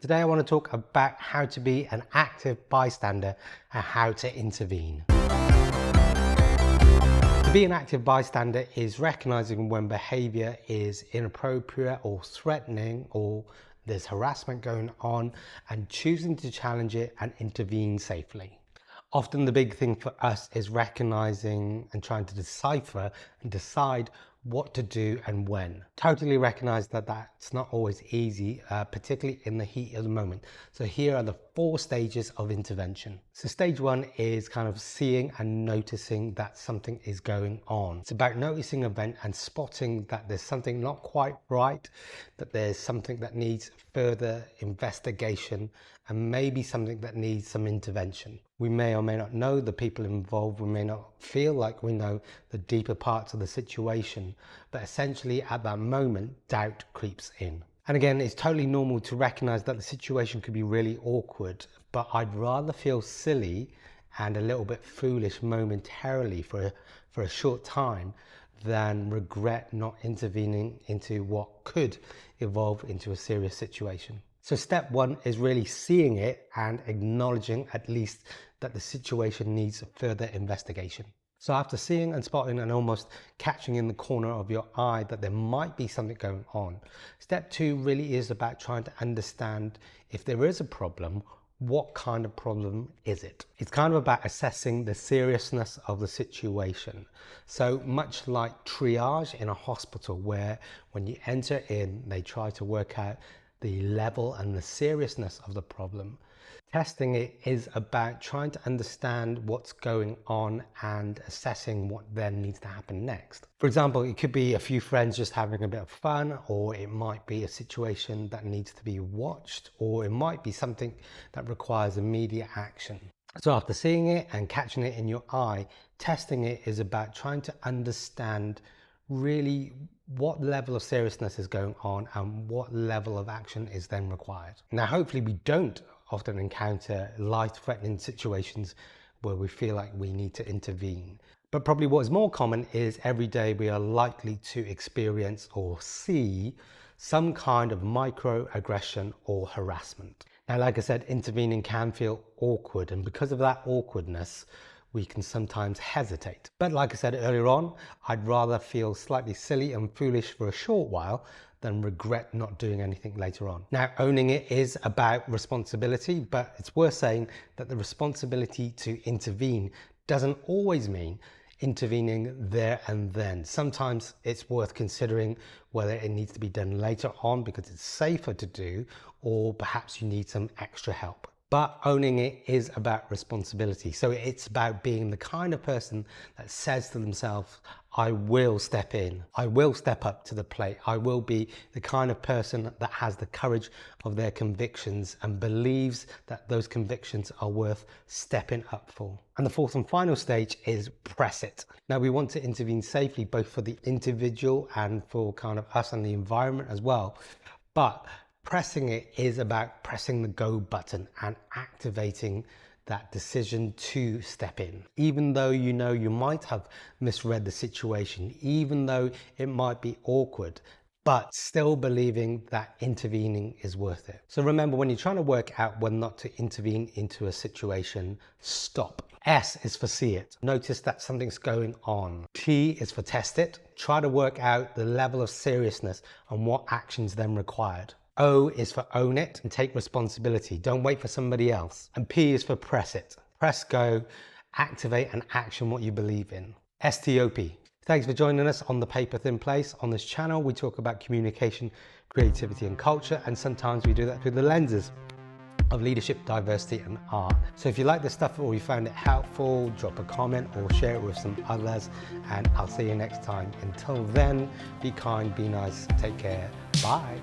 Today I want to talk about how to be an active bystander and how to intervene. To be an active bystander is recognizing when behavior is inappropriate or threatening or there's harassment going on and choosing to challenge it and intervene safely. Often the big thing for us is recognizing and trying to decipher and decide what to do and when. Totally recognize that that's not always easy, particularly in the heat of the moment. So here are the 4 stages of intervention. So stage 1 is kind of seeing and noticing that something is going on. It's about noticing an event and spotting that there's something not quite right, that there's something that needs further investigation and maybe something that needs some intervention. We may or may not know the people involved, we may not feel like we know the deeper parts of the situation, but essentially at that moment, doubt creeps in. And again, it's totally normal to recognize that the situation could be really awkward, but I'd rather feel silly and a little bit foolish momentarily for a short time than regret not intervening into what could evolve into a serious situation. So step 1 is really seeing it and acknowledging at least that the situation needs further investigation. So after seeing and spotting and almost catching in the corner of your eye that there might be something going on, step 2 really is about trying to understand if there is a problem, what kind of problem is it? It's kind of about assessing the seriousness of the situation. So much like triage in a hospital, where when you enter in, they try to work out the level and the seriousness of the problem. Testing it is about trying to understand what's going on and assessing what then needs to happen next. For example, it could be a few friends just having a bit of fun, or it might be a situation that needs to be watched, or it might be something that requires immediate action. So after seeing it and catching it in your eye, testing it is about trying to understand really what level of seriousness is going on and what level of action is then required. Now, hopefully we don't often encounter life-threatening situations where we feel like we need to intervene. But probably what is more common is every day we are likely to experience or see some kind of microaggression or harassment. Now, like I said, intervening can feel awkward, and because of that awkwardness, we can sometimes hesitate. But like I said earlier on, I'd rather feel slightly silly and foolish for a short while than regret not doing anything later on. Now, owning it is about responsibility, but it's worth saying that the responsibility to intervene doesn't always mean intervening there and then. Sometimes it's worth considering whether it needs to be done later on because it's safer to do, or perhaps you need some extra help. But owning it is about responsibility. So it's about being the kind of person that says to themselves, I will step in, I will step up to the plate, I will be the kind of person that has the courage of their convictions and believes that those convictions are worth stepping up for. And the 4th and final stage is press it. Now, we want to intervene safely, both for the individual and for kind of us and the environment as well. But pressing it is about pressing the go button and activating that decision to step in. Even though you know you might have misread the situation, even though it might be awkward, but still believing that intervening is worth it. So remember, when you're trying to work out when not to intervene into a situation, stop. S is for see it. Notice that something's going on. T is for test it. Try to work out the level of seriousness and what actions then required. O is for own it and take responsibility. Don't wait for somebody else. And P is for press it. Press go, activate and action what you believe in. STOP. Thanks for joining us on the PaperThin Place. On this channel, we talk about communication, creativity and culture, and sometimes we do that through the lenses of leadership, diversity and art. So if you like this stuff or you found it helpful, drop a comment or share it with some others, and I'll see you next time. Until then, be kind, be nice, take care, bye.